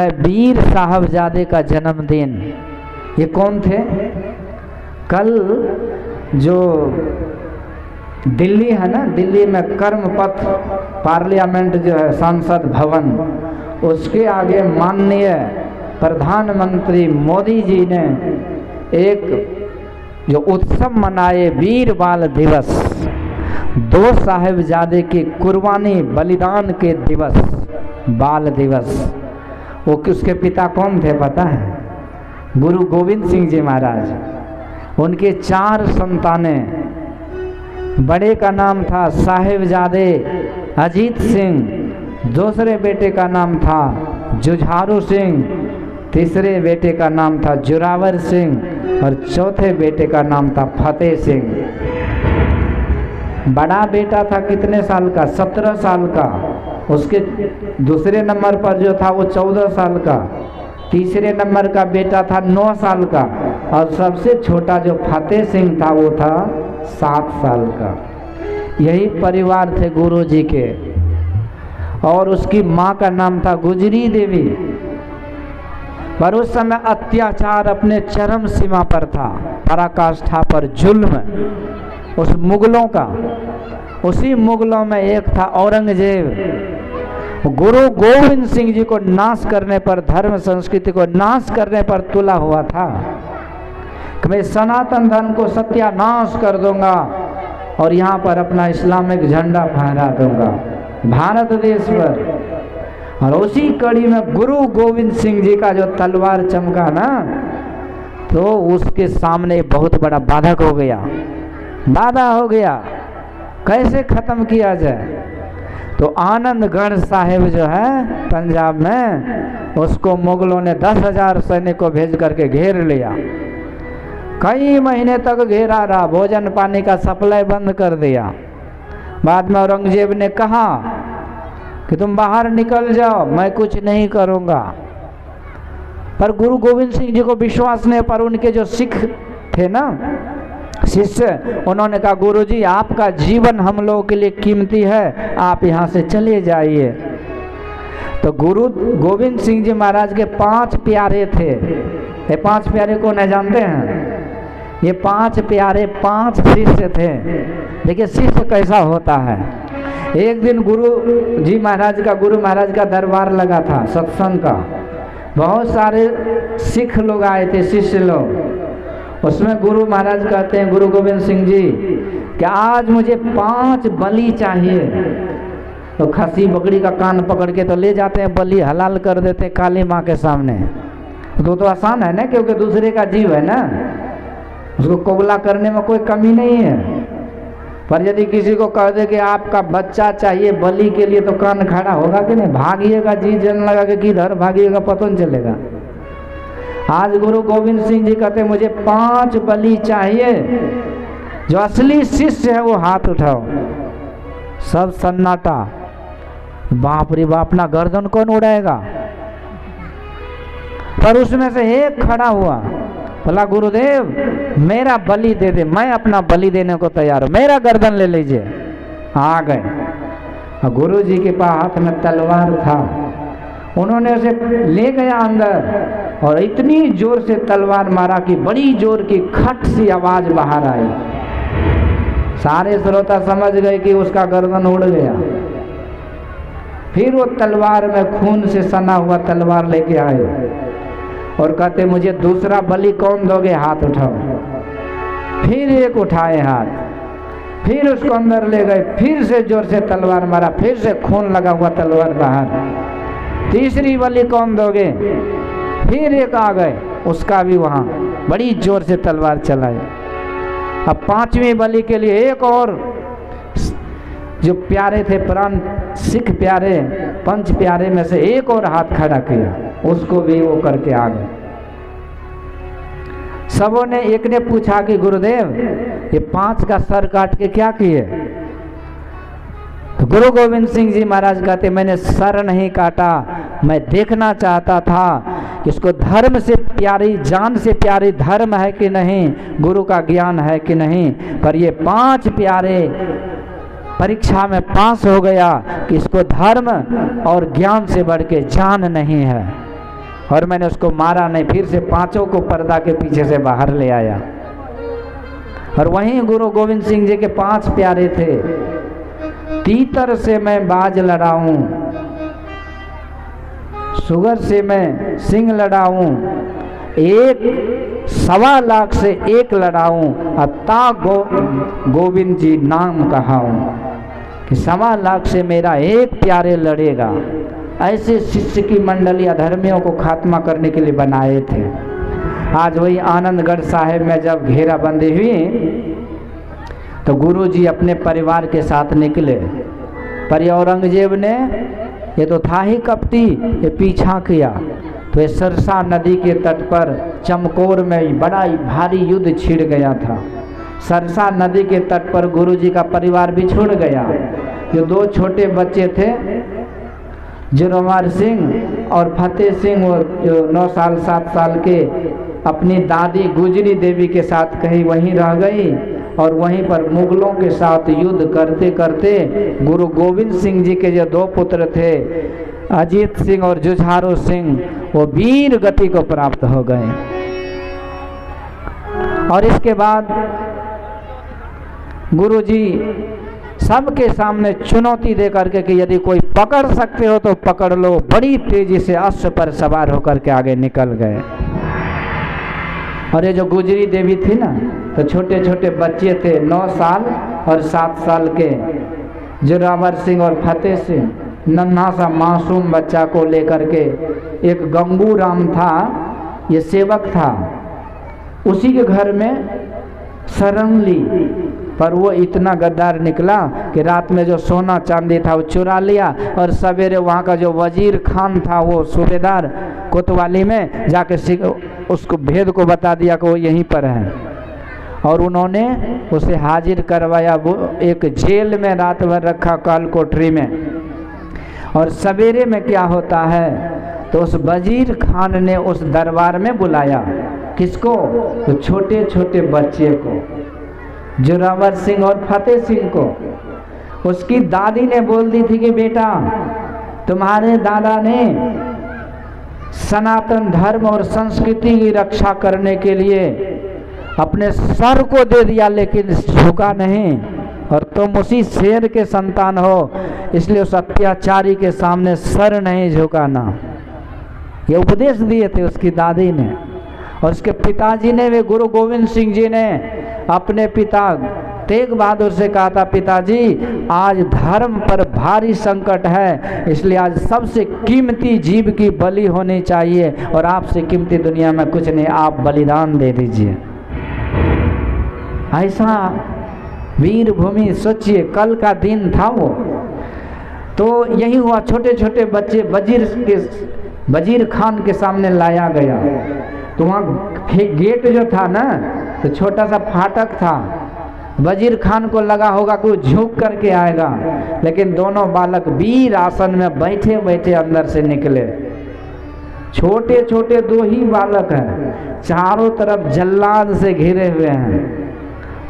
है वीर साहबजादे का जन्मदिन। ये कौन थे? कल जो दिल्ली है ना, दिल्ली में कर्मपथ पार्लियामेंट जो है, सांसद भवन, उसके आगे माननीय प्रधानमंत्री मोदी जी ने एक जो उत्सव मनाए, वीर बाल दिवस, 2 साहिबजादे की कुर्बानी बलिदान के दिवस, बाल दिवस। वो उसके पिता कौन थे पता है? गुरु गोविंद सिंह जी महाराज। उनके 4 संतानें, बड़े का नाम था साहिबजादे अजीत सिंह, दूसरे बेटे का नाम था जुझारू सिंह, तीसरे बेटे का नाम था जोरावर सिंह और चौथे बेटे का नाम था फतेह सिंह। बड़ा बेटा था कितने साल का? 17 साल का। उसके दूसरे नंबर पर जो था वो 14 साल का। तीसरे नंबर का बेटा था 9 साल का और सबसे छोटा जो फतेह सिंह था वो था 7 साल का। यही परिवार थे गुरु जी के। और उसकी माँ का नाम था गुजरी देवी। पर उस समय अत्याचार अपने चरम सीमा पर था, पराकाष्ठा पर जुल्म उस मुगलों का। उसी मुगलों में एक था औरंगजेब। गुरु गोविंद सिंह जी को नाश करने पर, धर्म संस्कृति को नाश करने पर तुला हुआ था कि मैं सनातन धर्म को सत्यानाश कर दूंगा और यहाँ पर अपना इस्लामिक झंडा फहरा दूंगा भारत देश पर। और उसी कड़ी में गुरु गोविंद सिंह जी का जो तलवार चमका ना, तो उसके सामने बहुत बड़ा बाधक हो गया, बाधा हो गया। कैसे खत्म किया जाए? तो आनंदगढ़ साहिब जो है पंजाब में, उसको मुगलों ने 10,000 सैनिकों को भेज करके घेर लिया। कई महीने तक घेरा रहा, भोजन पानी का सप्लाई बंद कर दिया। बाद में औरंगजेब ने कहा कि तुम बाहर निकल जाओ, मैं कुछ नहीं करूँगा। पर गुरु गोविंद सिंह जी को विश्वास नहीं, पर उनके जो सिख थे ना, शिष्य, उन्होंने कहा गुरु जी आपका जीवन हम लोगों के लिए कीमती है, आप यहाँ से चले जाइए। तो गुरु गोविंद सिंह जी महाराज के 5 प्यारे थे। ये 5 प्यारे कौन है जानते हैं? ये 5 प्यारे 5 शिष्य थे। देखिए शिष्य कैसा होता है। एक दिन गुरु महाराज का दरबार लगा था, सत्संग का। बहुत सारे सिख लोग आए थे, शिष्य लोग। उसमें गुरु महाराज कहते हैं गुरु गोविंद सिंह जी कि आज मुझे 5 बलि चाहिए। तो खसी बकरी का कान पकड़ के तो ले जाते हैं, बलि हलाल कर देते हैं काली माँ के सामने। तो आसान है ना, क्योंकि दूसरे का जीव है ना, उसको कोबला करने में कोई कमी नहीं है। पर यदि किसी को कह दे कि आपका बच्चा चाहिए बलि के लिए, तो कान खड़ा होगा कि नहीं? भागिएगा, जी जन लगा के किधर भागिएगा पता नहीं चलेगा। आज गुरु गोविंद सिंह जी कहते मुझे 5 बलि चाहिए। जो असली शिष्य है वो हाथ उठाओ। सब सन्नाटा। बाप रे बाप, ना गर्दन कौन उड़ाएगा? पर उसमें से एक खड़ा हुआ, बोला गुरुदेव मेरा बलि दे दे, मैं अपना बलि देने को तैयार हूँ, मेरा गर्दन ले लीजिए। आ गए। गुरु जी के पास हाथ में तलवार था। उन्होंने उसे ले गया अंदर और इतनी जोर से तलवार मारा कि बड़ी जोर की खट सी आवाज बाहर आई। सारे श्रोता समझ गए कि उसका गर्दन उड़ गया। फिर वो तलवार में खून से सना हुआ तलवार लेके आए और कहते मुझे दूसरा बलि कौन दोगे? हाथ उठाओ। फिर एक उठाए हाथ, फिर उसको अंदर ले गए, फिर से जोर से तलवार मारा, फिर से खून लगा हुआ तलवार बाहर। तीसरी बलि कौन दोगे? फिर एक आ गए, उसका भी वहां बड़ी जोर से तलवार चलाई। अब 5वीं बलि के लिए एक और जो प्यारे थे प्राण सिख प्यारे, 5 प्यारे में से एक और हाथ खड़ा किया, उसको भी वो करके आ गए। सबों ने, एक ने पूछा कि गुरुदेव ये 5 का सर काट के क्या किए? तो गुरु गोविंद सिंह जी महाराज कहते मैंने सर नहीं काटा, मैं देखना चाहता था कि इसको धर्म से प्यारी, जान से प्यारी धर्म है कि नहीं, गुरु का ज्ञान है कि नहीं। पर ये 5 प्यारे परीक्षा में पास हो गया कि इसको धर्म और ज्ञान से बढ़ के जान नहीं है। और मैंने उसको मारा नहीं, फिर से पांचों को पर्दा के पीछे से बाहर ले आया। और वहीं गुरु गोविंद सिंह जी के 5 प्यारे थे। तीतर से मैं बाज लड़ाऊं, सुगर से मैं सिंह लड़ाऊं, 1.25 लाख से 1 लड़ाऊं, अता गोविंद जी नाम कहाऊं, कि 1.25 लाख से मेरा एक प्यारे लड़ेगा। ऐसे शिष्य की मंडली अधर्मियों को खात्मा करने के लिए बनाए थे। आज वही आनंदगढ़ साहिब में जब घेराबंदी हुई तो गुरुजी अपने परिवार के साथ निकले, पर औरंगजेब ने, ये तो था ही कपटी, ये पीछा किया। तो ये सरसा नदी के तट पर चमकौर में बड़ा भारी युद्ध छिड़ गया था। सरसा नदी के तट पर गुरुजी का परिवार भी छूट गया। जो 2 छोटे बच्चे थे, जोरावर सिंह और फतेह सिंह, वो जो 9 साल 7 साल के, अपनी दादी गुजरी देवी के साथ कहीं वहीं रह गई। और वहीं पर मुगलों के साथ युद्ध करते करते गुरु गोविंद सिंह जी के जो 2 पुत्र थे, अजीत सिंह और जुझारू सिंह, वो वीर गति को प्राप्त हो गए। और इसके बाद गुरुजी सबके सामने चुनौती दे करके कि यदि कोई पकड़ सकते हो तो पकड़ लो, बड़ी तेजी से अश्व पर सवार होकर के आगे निकल गए। और ये जो गुजरी देवी थी ना, तो छोटे छोटे बच्चे थे, 9 साल और 7 साल के, जोरावर सिंह और फतेह सिंह, नन्हा सा मासूम बच्चा को लेकर के, एक गंगू राम था, ये सेवक था, उसी के घर में शरण ली। पर वो इतना गद्दार निकला कि रात में जो सोना चांदी था वो चुरा लिया, और सवेरे वहाँ का जो वजीर खान था, वो सूबेदार कोतवाली में जाके उसको भेद को बता दिया कि वो यहीं पर है। और उन्होंने उसे हाजिर करवाया, वो एक जेल में रात भर रखा, काल कोठरी में। और सवेरे में क्या होता है, तो उस वजीर खान ने उस दरबार में बुलाया, किसको, तो छोटे छोटे बच्चे को, जोरावर सिंह और फतेह सिंह को। उसकी दादी ने बोल दी थी कि बेटा, तुम्हारे दादा ने सनातन धर्म और संस्कृति की रक्षा करने के लिए अपने सर को दे दिया, लेकिन झुका नहीं। और तुम उसी शेर के संतान हो, इसलिए उस अत्याचारी के सामने सर नहीं झुकाना। ये उपदेश दिए थे उसकी दादी ने। और उसके पिताजी ने, वे गुरु गोविंद सिंह जी ने अपने पिता तेग बहादुर से कहा था, पिताजी आज धर्म पर भारी संकट है, इसलिए आज सबसे कीमती जीव की बलि होनी चाहिए, और आपसे कीमती दुनिया में कुछ नहीं, आप बलिदान दे दीजिए। ऐसा वीर भूमि, सोचिए, कल का दिन था वो। तो यही हुआ, छोटे छोटे बच्चे वजीर खान के सामने लाया गया। तो वहाँ गेट जो था ना, तो छोटा सा फाटक था। वजीर खान को लगा होगा कि वो झुक करके आएगा, लेकिन दोनों बालक वीर आसन में बैठे बैठे अंदर से निकले। छोटे छोटे 2 ही बालक हैं, चारों तरफ जल्लाद से घिरे हुए हैं।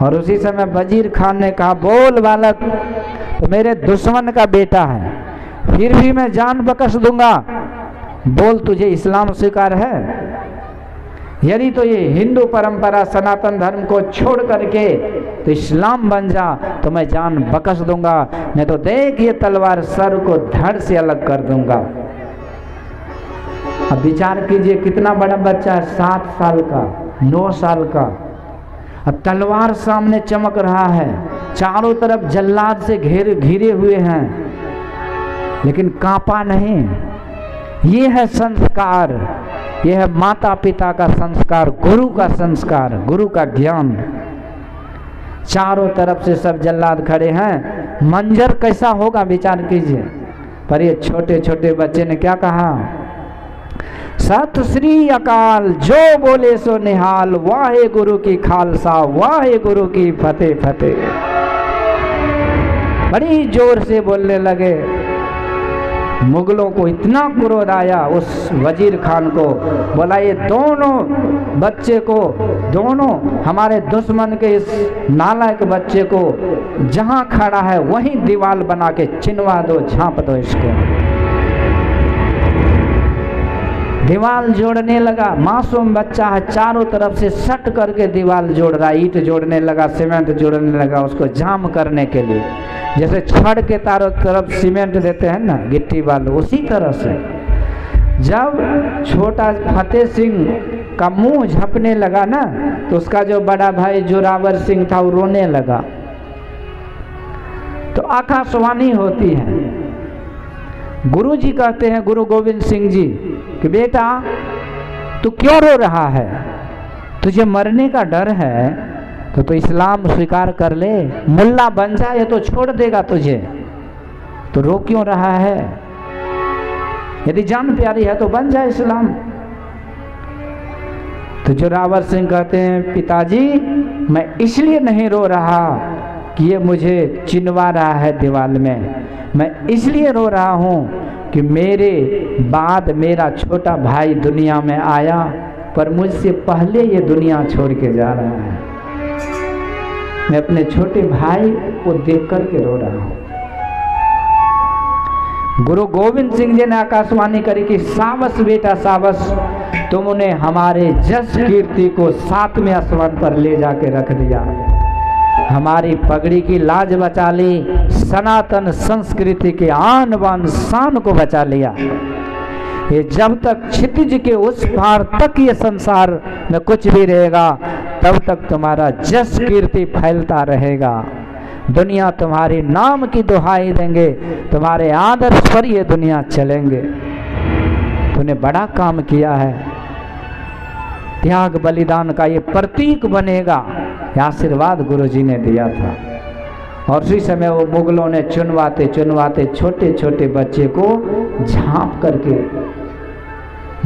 और उसी समय वजीर खान ने कहा, बोल बालक, तो मेरे दुश्मन का बेटा है, फिर भी मैं जान बख्श दूंगा। बोल, तुझे इस्लाम स्वीकार है? यदि तो ये हिंदू परंपरा सनातन धर्म को छोड़ करके तो इस्लाम बन जा, तो मैं जान बख्श दूंगा, नहीं तो देख ये तलवार सर को धड़ से अलग कर दूंगा। अब विचार कीजिए, कितना बड़ा बच्चा है, 7 साल का, 9 साल का। अब तलवार सामने चमक रहा है, चारों तरफ जल्लाद से घिरे हुए हैं, लेकिन कांपा नहीं। ये है संस्कार, यह है माता पिता का संस्कार, गुरु का संस्कार, गुरु का ज्ञान। चारों तरफ से सब जल्लाद खड़े हैं, मंजर कैसा होगा विचार कीजिए। पर ये छोटे छोटे बच्चे ने क्या कहा, सत श्री अकाल, जो बोले सो निहाल, वाहे गुरु की खालसा, वाहे गुरु की फतेह फतेह। बड़ी जोर से बोलने लगे। मुगलों को इतना क्रोध आया उस वजीर खान को, बोला ये दोनों बच्चे को, दोनों हमारे दुश्मन के इस नालायक बच्चे को जहां खड़ा है वहीं दीवार बना के चिनवा दो, झांप दो इसको। दीवार जोड़ने लगा। मासूम बच्चा है, चारों तरफ से सट करके दीवार जोड़ रहा, ईंट जोड़ने लगा, सीमेंट जोड़ने लगा, उसको जाम करने के लिए। जैसे छड़ के चारों तरफ सीमेंट देते हैं ना, गिट्टी बालू, उसी तरह से। जब छोटा फतेह सिंह का मुंह झपने लगा ना, तो उसका जो बड़ा भाई जोरावर सिंह था वो रोने लगा। तो आकाशवाणी होती है, गुरु जी कहते हैं, गुरु गोविंद सिंह जी, कि बेटा तू क्यों रो रहा है? तुझे मरने का डर है तो इस्लाम स्वीकार कर ले, मुल्ला बन जाए तो छोड़ देगा तुझे, तो रो क्यों रहा है? यदि जान प्यारी है तो बन जाए इस्लाम। तो जोरावर सिंह कहते हैं, पिताजी मैं इसलिए नहीं रो रहा कि ये मुझे चिनवा रहा है दीवार में, मैं इसलिए रो रहा हूँ कि मेरे बाद मेरा छोटा भाई दुनिया में आया, पर मुझसे पहले ये दुनिया छोड़ के जा रहा है। मैं अपने छोटे भाई को देख कर के रो रहा हूँ। गुरु गोविंद सिंह जी ने आकाशवाणी करी कि सावस बेटा सावस, तुमने हमारे जस कीर्ति को 7वें आसमान पर ले जाके रख दिया, हमारी पगड़ी की लाज बचा ली, सनातन संस्कृति के आन बान शान को बचा लिया। ये जब तक क्षितिज के उस पार तक ये संसार में कुछ भी रहेगा, तब तक तुम्हारा जस कीर्ति फैलता रहेगा। दुनिया तुम्हारे नाम की दुहाई देंगे, तुम्हारे आदर्श पर ये दुनिया चलेंगे। तूने बड़ा काम किया है, त्याग बलिदान का ये प्रतीक बनेगा, ये आशीर्वाद गुरुजी ने दिया था। और उसी समय वो मुगलों ने चुनवाते चुनवाते छोटे छोटे बच्चे को झांप करके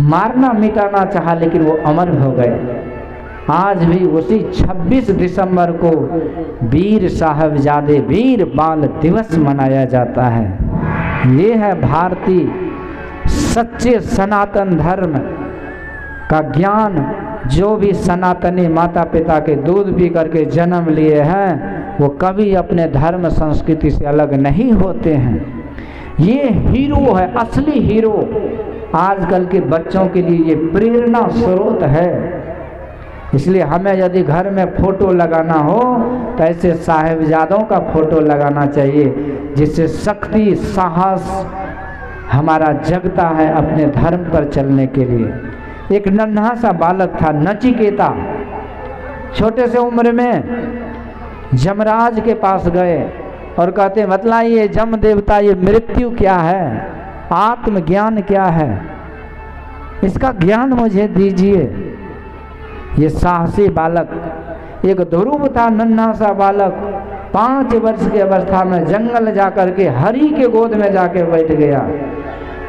मारना मिटाना चाहा, लेकिन वो अमर हो गए। आज भी उसी 26 दिसंबर को वीर साहबजादे वीर बाल दिवस मनाया जाता है। ये है भारतीय सच्चे सनातन धर्म का ज्ञान। जो भी सनातनी माता पिता के दूध पी करके जन्म लिए हैं, वो कभी अपने धर्म संस्कृति से अलग नहीं होते हैं। ये हीरो है, असली हीरो। आजकल के बच्चों के लिए ये प्रेरणा स्रोत है। इसलिए हमें यदि घर में फोटो लगाना हो तो ऐसे साहिबजादों का फोटो लगाना चाहिए, जिससे शक्ति साहस हमारा जगता है अपने धर्म पर चलने के लिए। एक नन्हा सा बालक था नचिकेता, छोटे से उम्र में जमराज के पास गए और कहते बतलाइए जम देवता, ये मृत्यु क्या है, आत्मज्ञान क्या है, इसका ज्ञान मुझे दीजिए। ये साहसी बालक, एक ध्रुव था नन्हा सा बालक, 5 वर्ष की अवस्था में जंगल जाकर के हरि के गोद में जाके बैठ गया।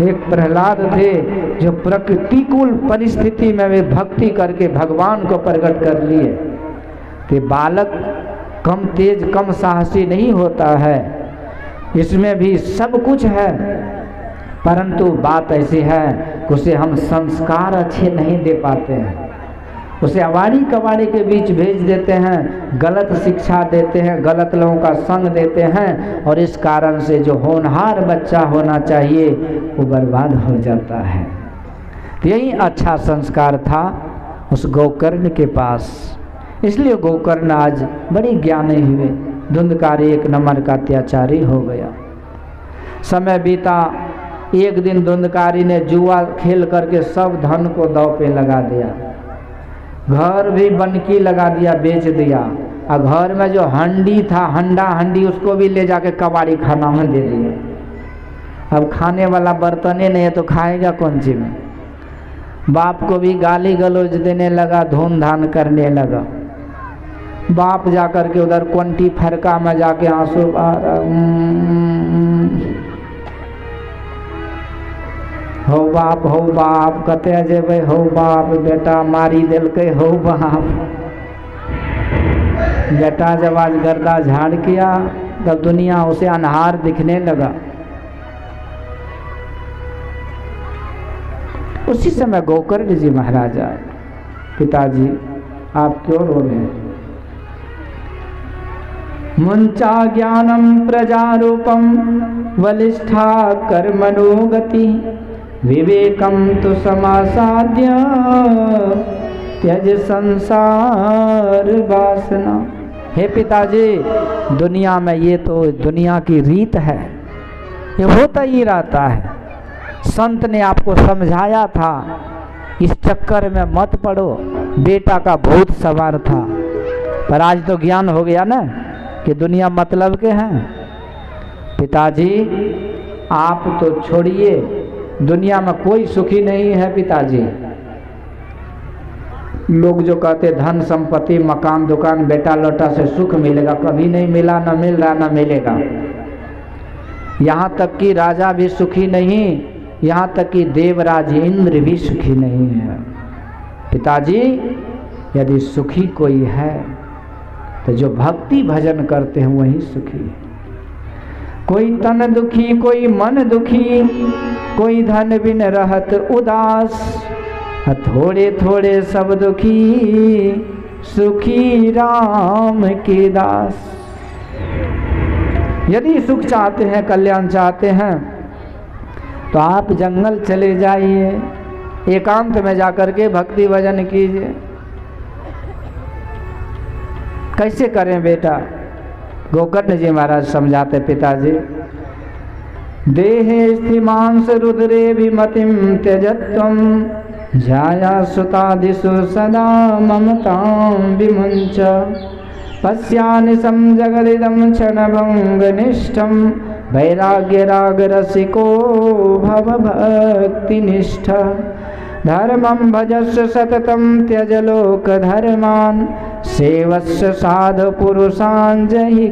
एक प्रहलाद थे जो प्रतिकूल परिस्थिति में वे भक्ति करके भगवान को प्रकट कर लिए। तो बालक कम तेज कम साहसी नहीं होता है, इसमें भी सब कुछ है, परंतु बात ऐसी है कि उसे हम संस्कार अच्छे नहीं दे पाते हैं। उसे अवारी कवारी के बीच भेज देते हैं, गलत शिक्षा देते हैं, गलत लोगों का संग देते हैं, और इस कारण से जो होनहार बच्चा होना चाहिए वो बर्बाद हो जाता है। तो यही अच्छा संस्कार था उस गोकर्ण के पास, इसलिए गोकर्ण आज बड़ी ज्ञानी हुए। धुंधकारी 1 नंबर का अत्याचारी हो गया। समय बीता, एक दिन धुंधकारी ने जुआ खेल करके सब धन को दांव पे लगा दिया, घर भी बनकी लगा दिया, बेच दिया, और घर में जो हंडी था, हंडी उसको भी ले जाके कबाड़ी खाना में दे दिया। अब खाने वाला बर्तने नहीं है तो खाएगा कौन चीज में। बाप को भी गाली गलौज देने लगा, धूम धान करने लगा। बाप जाकर के उधर क्वंटी फरका में जाके आंसू आ हो बाप कते जेबे, हो बाप बेटा मारी दिलके, हो बाप। बेटा जब आज गर्दा झाड़ किया तब दुनिया उसे अनहार दिखने लगा। उसी समय गोकर्ण जी महाराज आए, पिताजी आप क्यों रो रहे हैं? मुंचा ज्ञानम प्रजारूपम वलिष्ठा कर्मणो गति विवेकम तु समासाद्य त्यज संसार वासना। हे पिताजी, दुनिया में ये तो दुनिया की रीत है, ये होता ही रहता है। संत ने आपको समझाया था, इस चक्कर में मत पड़ो। बेटा का भूत सवार था, पर आज तो ज्ञान हो गया ना कि दुनिया मतलब के हैं। पिताजी आप तो छोड़िए, दुनिया में कोई सुखी नहीं है पिताजी। लोग जो कहते धन संपत्ति मकान दुकान बेटा लोटा से सुख मिलेगा, कभी नहीं मिला, न मिल रहा न मिलेगा। यहाँ तक कि राजा भी सुखी नहीं, यहाँ तक कि देवराज इंद्र भी सुखी नहीं है। पिताजी यदि सुखी कोई है तो जो भक्ति भजन करते हैं वही सुखी है। कोई तन दुखी कोई मन दुखी, कोई धन बिन रहत उदास, थोड़े थोड़े सब दुखी, सुखी राम के दास। यदि सुख चाहते हैं, कल्याण चाहते हैं, तो आप जंगल चले जाइए, एकांत में जाकर के भक्ति भजन कीजिए। कैसे करें बेटा? गोकर्ण जी महाराज समझाते, पिताजी देहे स्थिमांस रुद्रे विमतिम त्यजत्वम, जाया सुतादिषु सदा ममतां विमुञ्च, पश्यानिशं जगदिदं क्षणभङ्गनिष्ठं, वैराग्य राग रसिको भव भक्तिनिष्ठ, धर्मं भजस्व सततं त्यज लोक धर्मान्, सेवस्व साधु पुरुषान् जहि